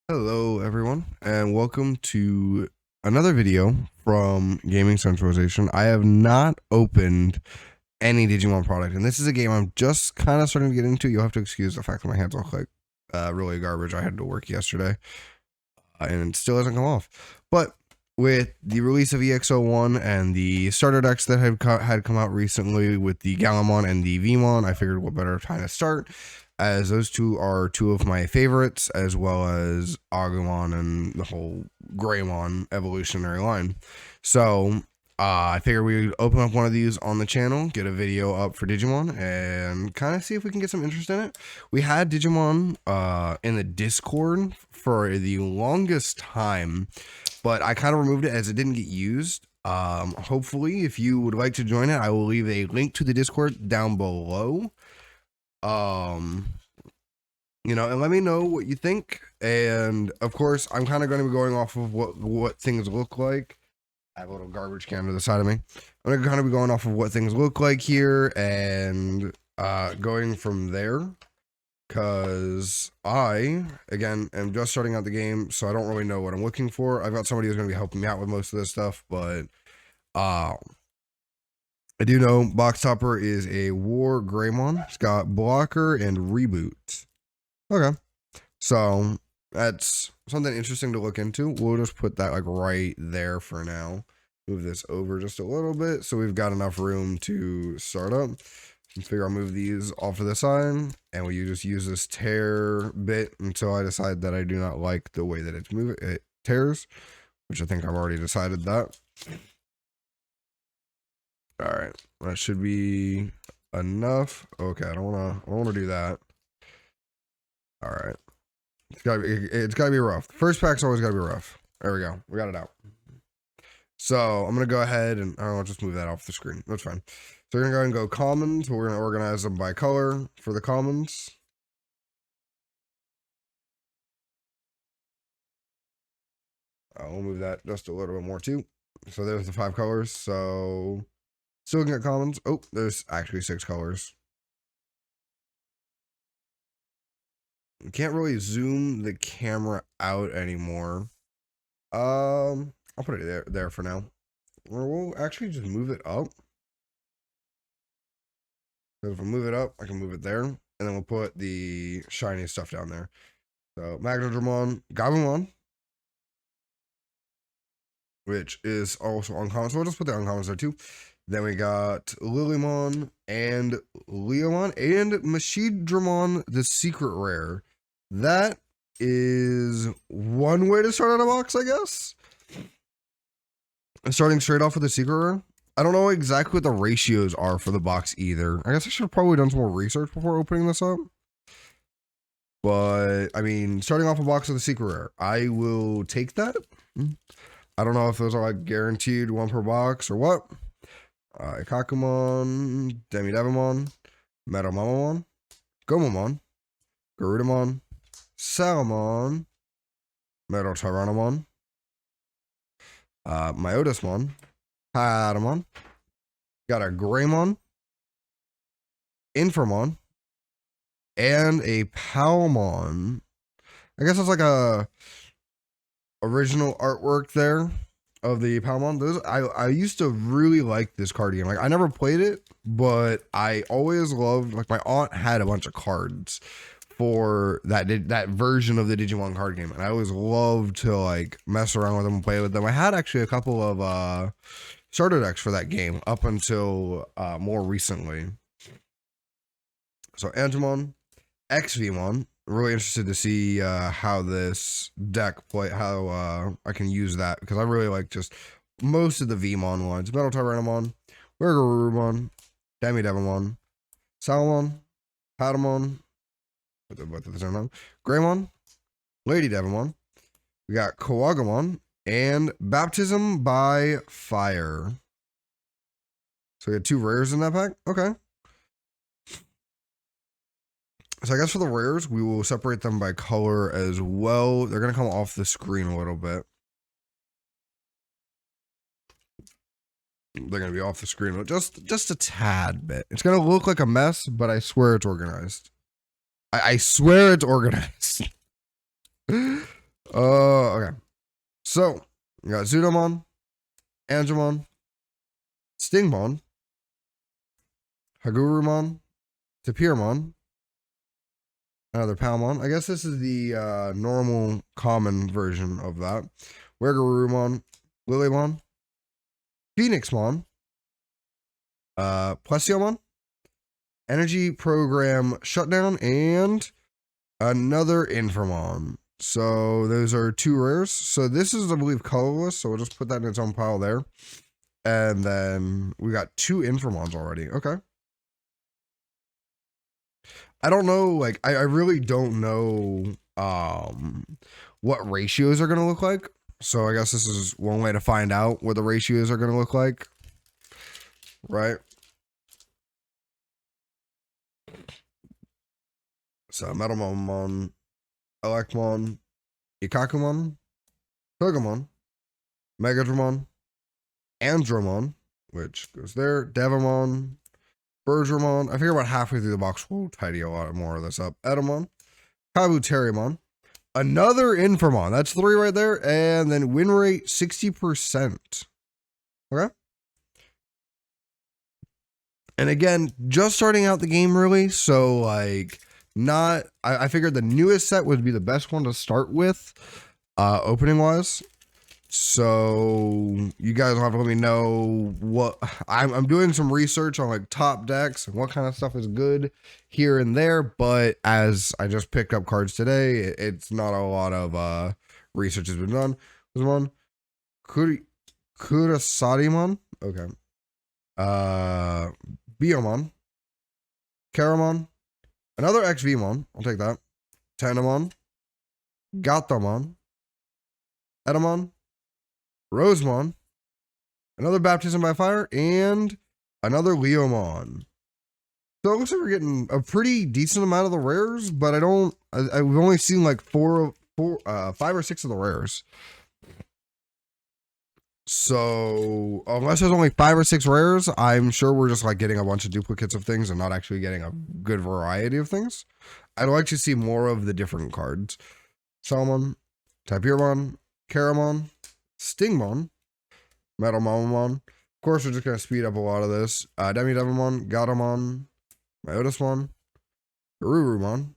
Hello, everyone, and welcome to another video from Gaming Centralization. I have not opened any Digimon product, and this is a game I'm just kind of starting to get into. You'll have to excuse the fact that my hands look like really garbage. I had to work yesterday, and it still hasn't come off. But with the release of EX01 and the starter decks that had come out recently with the Galamon and the Vmon, I figured what better time to start, as those two are two of my favorites, as well as Agumon and the whole Greymon evolutionary line. So I figured we'd open up one of these on the channel, get a video up for Digimon, and kind of see if we can get some interest in it. We had Digimon in the Discord for the longest time, but I kind of removed it as it didn't get used. Hopefully, if you would like to join it, I will leave a link to the Discord down below. And let me know what you think. And of course, I'm kind of going to be going off of what things look like. I have a little garbage can to the side of me. I'm going to kind of be going off of what things look like here and going from there. Because I, again, am just starting out the game, so I don't really know what I'm looking for. I've got somebody who's going to be helping me out with most of this stuff, but I do know Box Topper is a War Greymon. It's got Blocker and Reboot. Okay, so that's something interesting to look into. We'll just put that like right there for now. Move this over just a little bit so we've got enough room to start up. Let's figure I'll move these off to the side, and we just use this tear bit until I decide that I do not like the way that it tears, which I think I've already decided that. All right, that should be enough. Okay, I don't wanna do that. All right, it's gotta be rough. First pack's always gotta be rough. There we go. We got it out. So I'm gonna go ahead and I'll just move that off the screen. That's fine. So we're gonna go ahead and go commons. We're gonna organize them by color for the commons. We'll move that just a little bit more too. So there's the 5 colors. So still looking at commons. Oh, there's actually 6 colors. You can't really zoom the camera out anymore. I'll put it there for now. Or we'll actually just move it up. So if I move it up, I can move it there. And then we'll put the shiny stuff down there. So Magnadramon, Gabumon, which is also uncommon. So we'll just put the uncommons there too. Then we got Lilymon and Leomon and Machidramon, the secret rare. That is one way to start out a box, I guess. Starting straight off with the secret rare. I don't know exactly what the ratios are for the box either. I guess I should have probably done some more research before opening this up. But, I mean, starting off a box with a secret rare, I will take that. I don't know if those are like guaranteed 1 per box or what. Ikakumon, Demidevimon, Metamamamon, Gomamon, Garudamon, Salamon, Metal-Tyrannomon, Myotismon, Patamon, got a Greymon, Infamon, and a Palmon. I guess it's like a original artwork there of the Palmon. Those I used to really like this card game. Like I never played it, but I always loved, like my aunt had a bunch of cards for that version of the Digimon card game, and I always loved to like mess around with them and play with them. I had actually a couple of starter decks for that game up until more recently. So Antimon, XVmon. Really interested to see how this deck play, how I can use that, because I really like just most of the Vmon lines. Metal-Tyrannomon, Garurumon, Demidevimon, Salamon, Patamon, Greymon, Lady Devimon. We got Kowagamon and Baptism by Fire. So we got 2 rares in that pack. Okay. So I guess for the rares, we will separate them by color as well. They're going to come off the screen a little bit. They're going to be off the screen, but just a tad bit. It's going to look like a mess, but I swear it's organized. I swear it's organized. Okay. So, we got Zudomon, Angemon, Stingmon, Hagurumon, Tapirmon, another Palmon. I guess this is the normal common version of that. Wergarurumon, Lilymon, Phoenixmon, Plesiomon, Energy Program Shutdown, and another Infamon. So those are 2 rares. So this is, I believe, colorless. So we'll just put that in its own pile there. And then we got 2 Infamons already. Okay. I don't know. Like, I really don't know what ratios are going to look like. So I guess this is one way to find out what the ratios are going to look like. Right. So Metalmon, Elecmon, Ikakumon, Togemon, Megadramon, Andromon, which goes there, Devamon, Bergermon. I figure about halfway through the box we'll tidy a lot more of this up. Edamon, Kabuterimon, another Infamon. That's 3 right there. And then win rate 60%. Okay. And again, just starting out the game really. So like I figured the newest set would be the best one to start with, opening wise. So you guys will have to let me know what I'm doing some research on, like top decks and what kind of stuff is good here and there. But as I just picked up cards today, it's not a lot of research has been done. There's one Kurasarimon. Okay. Biomon, Karamon, another XVmon. I'll take that. Tandemon, Gatomon, Edamon, Rosemon, another Baptism by Fire, and another Leomon. So it looks like we're getting a pretty decent amount of the rares, but I've only seen like 5 or 6 of the rares. So unless there's only 5 or 6 rares, I'm sure we're just like getting a bunch of duplicates of things and not actually getting a good variety of things. I'd like to see more of the different cards. Salmon, Tapirmon, Karamon, Stingmon, Metalmon. Of course, we're just going to speed up a lot of this. Devamon, Gatomon, Myotismon, Garurumon,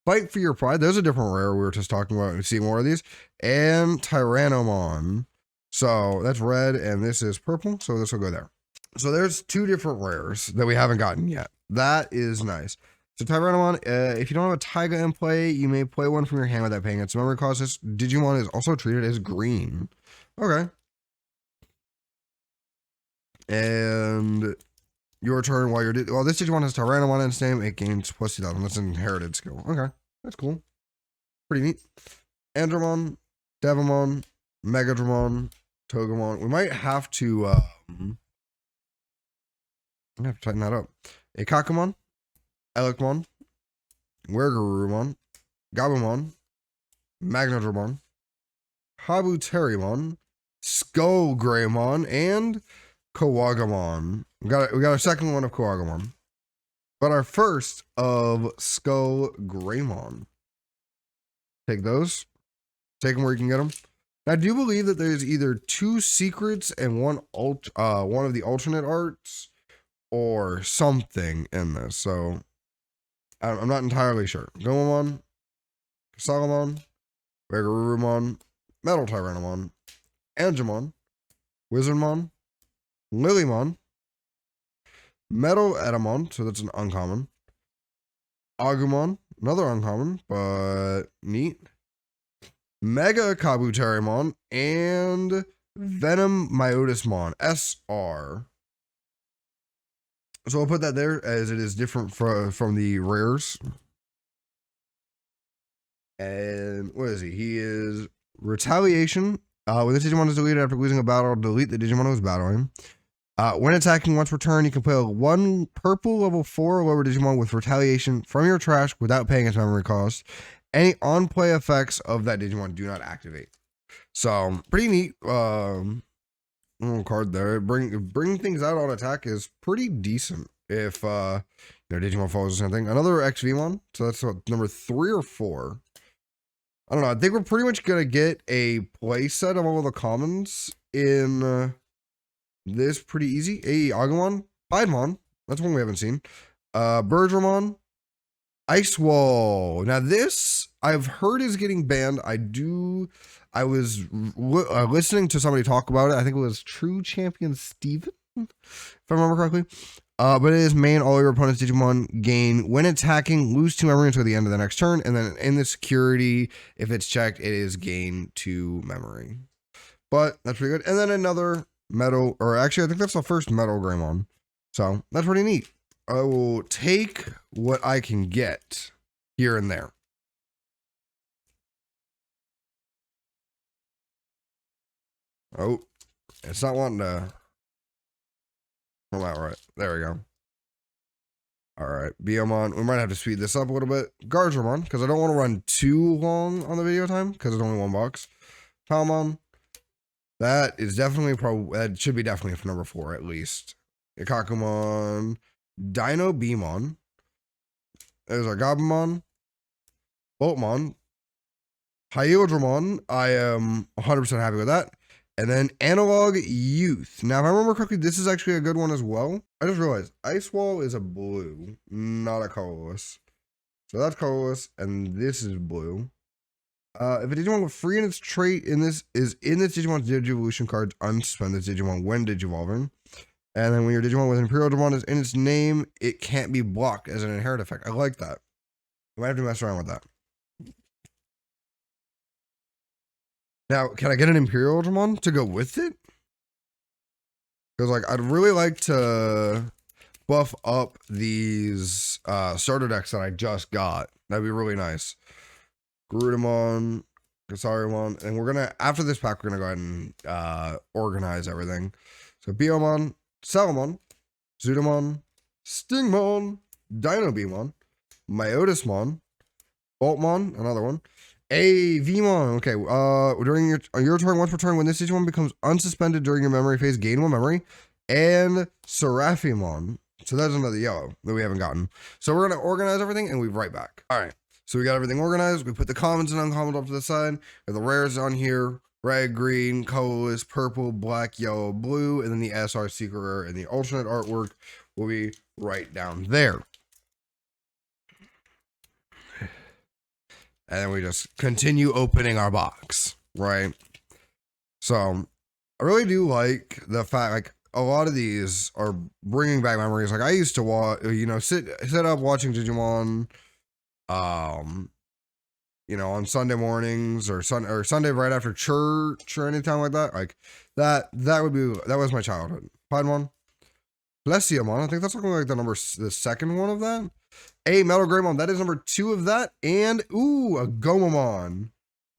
Fight for Your Pride. There's a different rare we were just talking about. We see more of these. And Tyrannomon. So that's red and this is purple. So this will go there. So there's 2 different rares that we haven't gotten yet. That is nice. So Tyrannomon, if you don't have a Taiga in play, you may play one from your hand without paying its memory cost. This Digimon is also treated as green. Okay. And your turn while you're... Well, this Digimon has Tyrannomon in its name. It gains plus 2,000. That's an inherited skill. Okay. That's cool. Pretty neat. Andromon, Devamon, Megadramon, Togemon. We might have to... I have to tighten that up. Ikakumon, Elecmon, Wergarurumon, Gabumon, Magnadramon, Habuterimon, Skullgreymon, and Kawagamon. We got a second one of Kawagamon. But our first of Skullgreymon. Take those. Take them where you can get them. I do believe that there's either 2 secrets and one of the alternate arts or something in this. So I'm not entirely sure. Gomamon, Salamon, Wergarurumon, Metal Tyrannomon, Angemon, Wizardmon, Lilymon, Metal Edamon, so that's an uncommon. Agumon, another uncommon, but neat. Mega Kabuterimon, and Venom Myotismon, SR. So I'll put that there as it is different from the rares. And what is he? He is Retaliation. When this Digimon is deleted after losing a battle, delete the Digimon who was battling. When attacking once per turn, you can play a 1 purple level 4 or lower Digimon with Retaliation from your trash without paying its memory cost. Any on-play effects of that Digimon do not activate. So pretty neat little card there. Bring things out on attack is pretty decent if Digimon follows or something. Another XVmon. So that's what, number 3 or 4. I don't know. I think we're pretty much going to get a play set of all the commons in this pretty easy. A Agumon, Piedmon. That's one we haven't seen. Bergermon, Ice Wall. Now this I've heard is getting banned. I was listening to somebody talk about it. I think it was True Champion Steven, if I remember correctly. But it is main all your opponent's Digimon gain when attacking, lose 2 memory until the end of the next turn, and then in the security, if it's checked, it is gain 2 memory. But that's pretty good. And then another metal, or actually I think that's the first metal Greymon. So that's pretty neat. I will take what I can get here and there. Oh, it's not wanting to come out right. There we go. All right, Biomon. We might have to speed this up a little bit. Gardevoir, because I don't want to run too long on the video time, because it's only 1 box. Palmon. That is definitely that should be definitely for number 4 at least. Ikakumon. Dino Beamon. There's our Gabumon. Boltmon. Hyodramon. I am 100% happy with that. And then Analog Youth. Now, if I remember correctly, this is actually a good one as well. I just realized Ice Wall is a blue, not a colorless. So that's colorless, and this is blue. If a Digimon with free in its trait in this Digimon's Digivolution cards, unsuspend this Digimon when Digivolving. And then when your Digimon with Imperial Digimon is in its name, it can't be blocked as an inherit effect. I like that. You might have to mess around with that. Now, can I get an Imperial Digimon to go with it? Because, like, I'd really like to buff up these starter decks that I just got. That'd be really nice. Garudamon, Gasarimon, and we're going to, after this pack, we're going to go ahead and organize everything. So, Biomon, Salamon, Zudamon, Stingmon, Dinobeamon, Myotismon, Boltmon, another one, a Vmon. Okay, during your turn, once per turn, when this Digimon becomes unsuspended during your memory phase, gain 1 memory. And Seraphimon. So that's another yellow that we haven't gotten. So we're gonna organize everything and we'll be right back. All right. So we got everything organized. We put the commons and uncommons off to the side. And the rares on here: red, green, colorless, purple, black, yellow, blue, and then the SR secret rare and the alternate artwork will be right down there. And then we just continue opening our box, right? So I really do like the fact, like, a lot of these are bringing back memories. Like, I used to watch, sit up watching Digimon, on Sunday mornings or Sunday right after church or anything like that. Like that was my childhood. Piedmon, Blessiamon. I think that's looking like the second one of that. A Metal Greymon, that is number 2 of that. And, ooh, a Gomamon.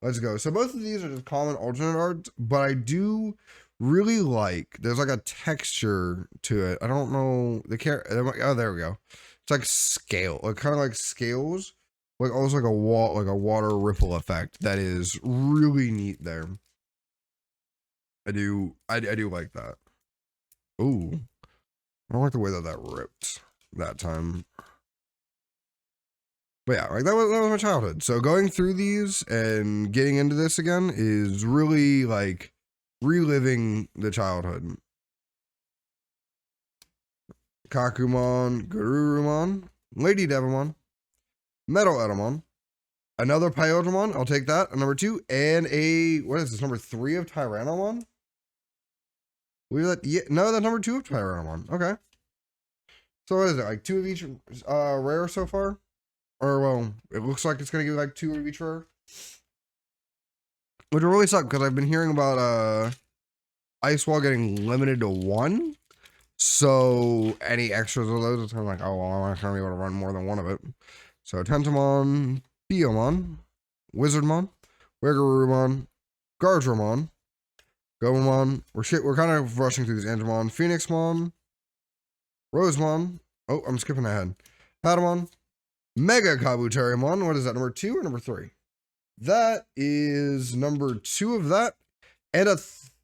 Let's go. So both of these are just common alternate arts, but I do really like, there's like a texture to it. I don't know, oh, there we go. It's like scale, like kind of like scales, like almost like a water ripple effect. That is really neat there. I do like that. Ooh, I don't like the way that ripped that time. But yeah, like that was my childhood. So going through these and getting into this again is really like reliving the childhood. Kakumon, Garurumon, Lady Devimon, Metal Edamon, another Pyodramon, I'll take that, number 2, and what is this, number 3 of Tyrannomon? That's number 2 of Tyrannomon, okay. So what is it, like 2 of each rare so far? Or, well, it looks like it's going to give like 2 of each rare. Which will really suck, because I've been hearing about Ice Wall getting limited to 1. So, any extras of those, it's kind of like, oh, well, I'm not going to be able to run more than 1 of it. So, Tentomon, Biomon, Wizardmon, Wiggerumon, Gardramon, Gomamon. We're kind of rushing through these. Angemon, Phoenixmon, Rosemon. Oh, I'm skipping ahead. Patamon, Mega Kabuterimon. What is that, number 2 or number 3? That is number 2 of that. And a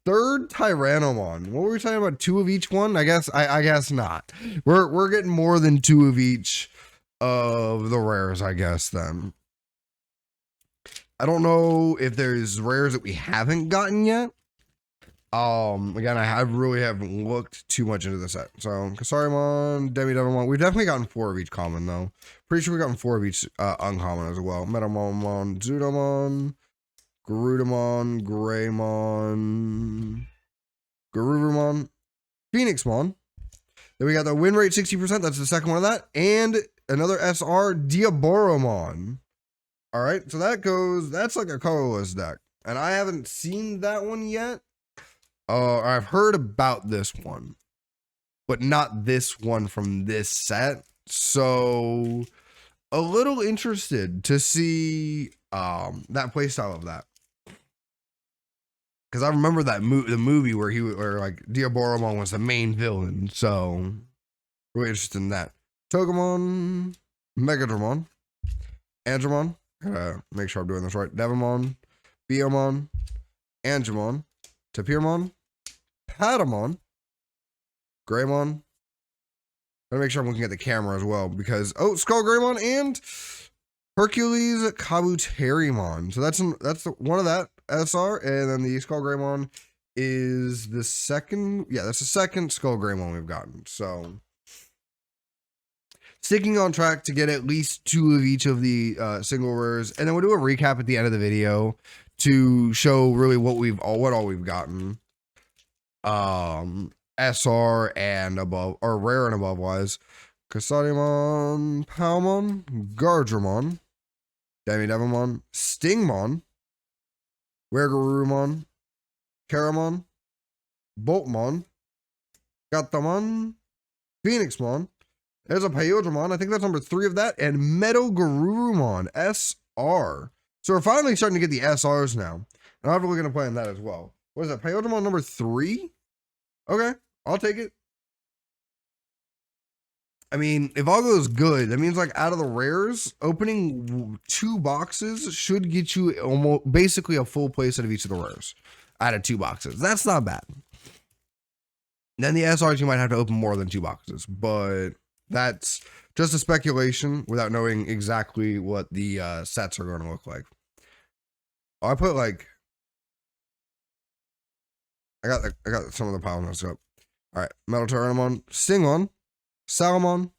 3rd Tyrannomon. What were we talking about? 2 of each one? I guess not. We're getting more than 2 of each of the rares, I guess, then. I don't know if there's rares that we haven't gotten yet. Again, I really haven't looked too much into the set. So Kasarimon, Devimon, we've definitely gotten 4 of each common though. Pretty sure we've gotten 4 of each uncommon as well. Metamon, Zudamon, Garudamon, Greymon, Garurumon, Phoenixmon. Then we got the win rate 60%. That's the second one of that. And another SR, Diaboromon. All right, so that's like a colorless deck. And I haven't seen that one yet. I've heard about this one, but not this one from this set. So a little interested to see that playstyle of that. Because I remember that the movie where like Diaboromon was the main villain. So really interested in that. Togemon, Megadramon, Angemon. Gotta make sure I'm doing this right. Devimon, Biomon, Angemon, Tapirmon, Patamon, Greymon. Gotta make sure I'm looking at the camera as well because Skull Greymon and Hercules Kabuterimon. So that's one of that SR, and then the Skull Greymon is the second. Yeah, that's the second Skull Greymon we've gotten. So sticking on track to get at least 2 of each of the single rares, and then we'll do a recap at the end of the video to show really what all we've gotten. SR and above, or rare and above wise. Kasarimon, Palmon, Gardramon, Devimon, Stingmon, Wergarurumon, Karamon, Boltmon, Gatamon, Phoenixmon. There's a Pyodramon. I think that's number 3 of that. And Metal Garurumon, SR. So we're finally starting to get the SRs now. And I'll have to look into playing that as well. What is that? Pyodramon number 3? Okay, I'll take it. I mean, if all goes good, that means like out of the rares, opening 2 boxes should get you almost basically a full playset of each of the rares out of 2 boxes. That's not bad. Then the SRs, you might have to open more than 2 boxes, but that's just a speculation without knowing exactly what the sets are going to look like. I put like, I got some of the pile notes up. All right, Metal Tyrannomon, Stingmon, Salamon,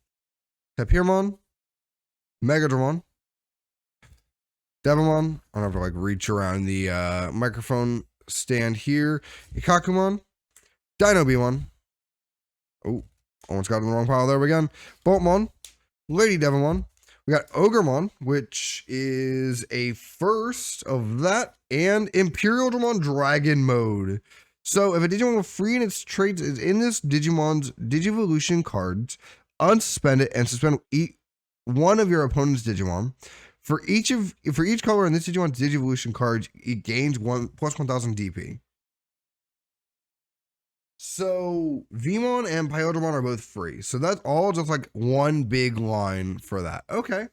Tapirmon, Megadramon, Devimon. I don't have to like reach around the microphone stand here. Ikakumon, Dinobimon. Oh, almost got in the wrong pile there again. Boltmon, Lady Devimon. We got Ogremon, which is a first of that, and Imperial Dramon Dragon Mode. So if a Digimon with free in its traits is in this Digimon's Digivolution cards, unsuspend it and suspend one of your opponent's Digimon. For each color in this Digimon's Digivolution cards, it gains plus 1000 DP. So Vmon and Pyodramon are both free. So that's all just like one big line for that. Okay.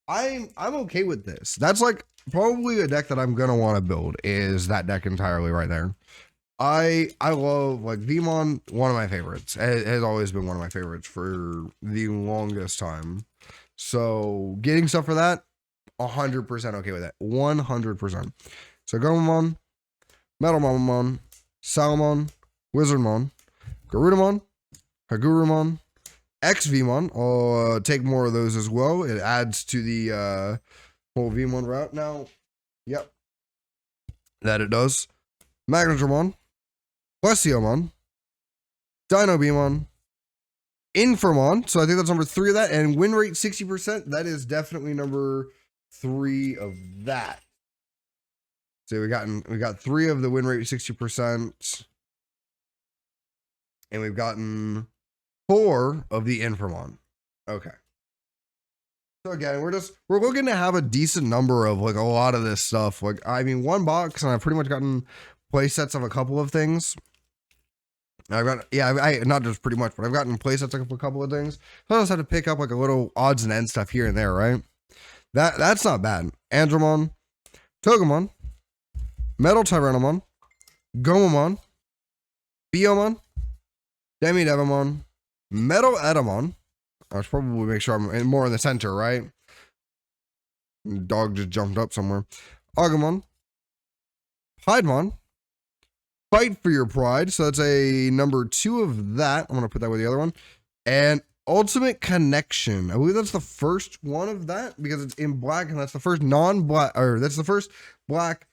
I'm okay with this. That's like probably a deck that I'm gonna want to build, is that deck entirely right there. I love like Vmon, one of my favorites. It has always been one of my favorites for the longest time. So getting stuff for that, 100% okay with that. 100%. So Gomamon, Metal Mamamon, Salamon, Wizardmon, Garudamon, Hagurumon, XVmon. I'll take more of those as well. It adds to the whole Vmon route now. Yep. That it does. Magnetramon, Plesiomon, Dinobimon, Infamon. So I think that's number 3 of that. And win rate 60%. That is definitely number 3 of that. So we got 3 of the win rate 60%. And we've gotten 4 of the Infamon. Okay. So again, we're looking to have a decent number of like a lot of this stuff. Like, I mean, 1 box, and I've pretty much gotten play sets of a couple of things. I've got, I not just pretty much, but I've gotten play sets of a couple of things. So I just have to pick up like a little odds and ends stuff here and there, right? That's not bad. Andromon, Togemon, Metal Tyrannomon, Gomamon, Biomon, Devimon, Metal Etamon. I should probably make sure I'm more in the center, right? Dog just jumped up somewhere. Agumon, Piedmon, Fight for Your Pride. So that's a number 2 of that. I'm going to put that with the other one. And Ultimate Connection. I believe that's the first one of that because it's in black, and that's the first non-black, or that's the first black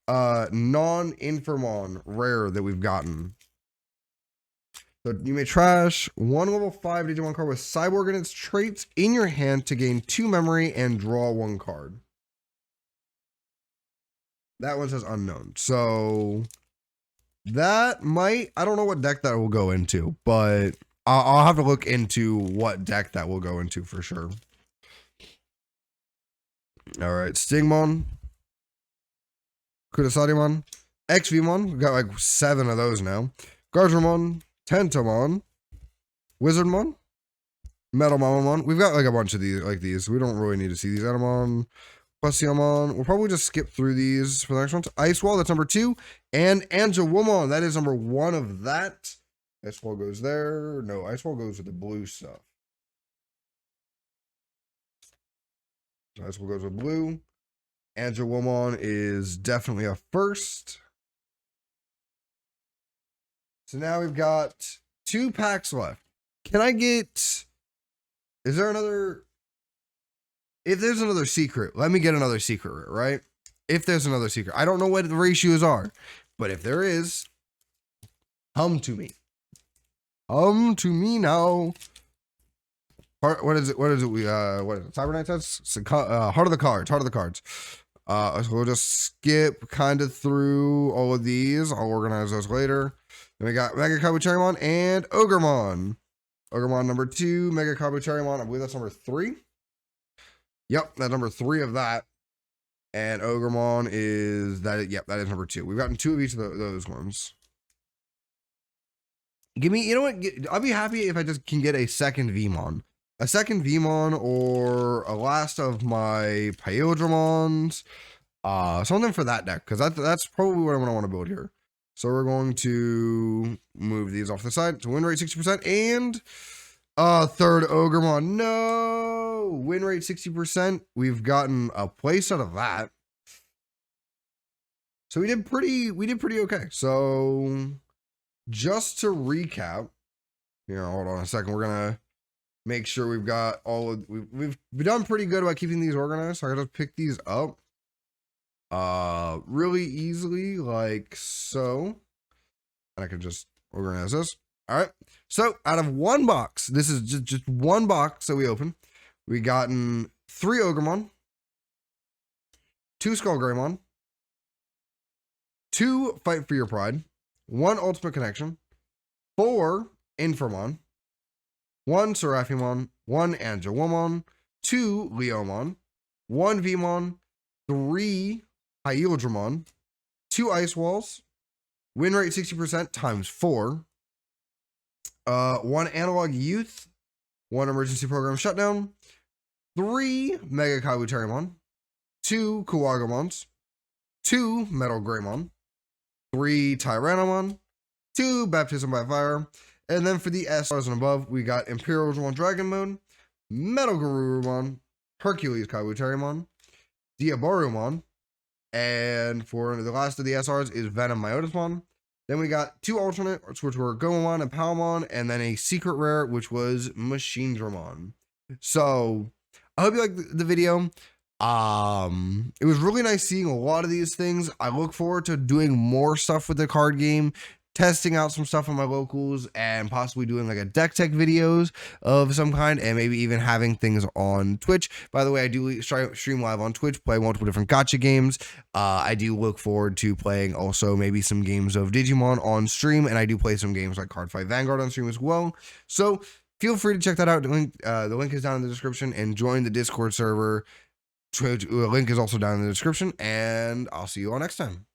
non-Infamon rare that we've gotten. So you may trash one level 5 Digimon card with Cyborg and its traits in your hand to gain 2 memory and draw 1 card. That one says unknown. So that might, I don't know what deck that will go into, but I'll have to look into what deck that will go into for sure. All right, Stingmon, Kudasadiamon, XVmon. We've got like 7 of those now. Gardenemon, Tentomon, Wizardmon, Metal Mamamon. We've got like a bunch of these, like these. We don't really need to see these. Atamon, Pussiamon. We'll probably just skip through these for the next ones. Ice Wall, that's number 2. And Angelwomon, that is number 1 of that. Ice Wall goes there. No, Ice Wall goes with the blue stuff. Ice Wall goes with blue. Angelwomon is definitely a first. So now we've got 2 packs left. Can I get... Is there another... If there's another secret, let me get another secret, right? If there's another secret. I don't know what the ratios are, but if there is, come to me. Come to me now. What is it? What is it? What is it? Cyber Knight Test? Heart of the Cards. Heart of the Cards. So we'll just skip kind of through all of these. I'll organize those later. Then we got Mega Kabucharimon and Ogremon. Ogremon number 2, Mega Kabucharimon. I believe that's number 3. Yep, that's number 3 of that. And Ogremon is that. Yep, that is number 2. We've gotten 2 of each of those ones. Give me, you know what? I'll be happy if I just can get a second Vmon. A second Vmon or a last of my Pyodramons. Something for that deck, because that's probably what I'm going to want to build here. So we're going to move these off the side. So win rate 60% and third Ogremon. No! Win rate 60%. We've gotten a place out of that. So we did pretty okay. So just to recap, hold on a second. We're going to make sure we've got all of, we've done pretty good about keeping these organized. So I got to pick these up really easily, like so. And I can just organize this. All right. So out of 1 box, this is just 1 box that we open. We gotten 3 Ogremon, 2 Skullgreymon, 2 Fight for Your Pride, 1 Ultimate Connection, 4 Infamon, 1 Seraphimon, 1 Angelwomon, 2 Leomon, 1 Vmon, 3 Hyodramon, 2 Ice Walls, win rate 60% times 4, 1 Analog Youth, 1 Emergency Program Shutdown, 3 Mega Kabucharimon, 2 Kuwagamons, 2 Metal Greymon, 3 Tyrannomon, 2 Baptism by Fire, and then for the SRs and above, we got Imperial Dragon Dragon Moon, Metal Garurumon, Hercules Kabucharimon, Diaborumon, and for the last of the SRs is Venom Myotismon. Then we got 2 alternates, which were Gomamon and Palmon, and then a secret rare, which was Machine Dramon. So I hope you liked the video. It was really nice seeing a lot of these things. I look forward to doing more stuff with the card game, testing out some stuff on my locals, and possibly doing like a deck tech videos of some kind, and maybe even having things on Twitch. By the way, I do stream live on Twitch, play multiple different gacha games. I do look forward to playing also maybe some games of Digimon on stream, and I do play some games like Cardfight Vanguard on stream as well. So feel free to check that out. The link is down in the description, and join the Discord server. The link is also down in the description, and I'll see you all next time.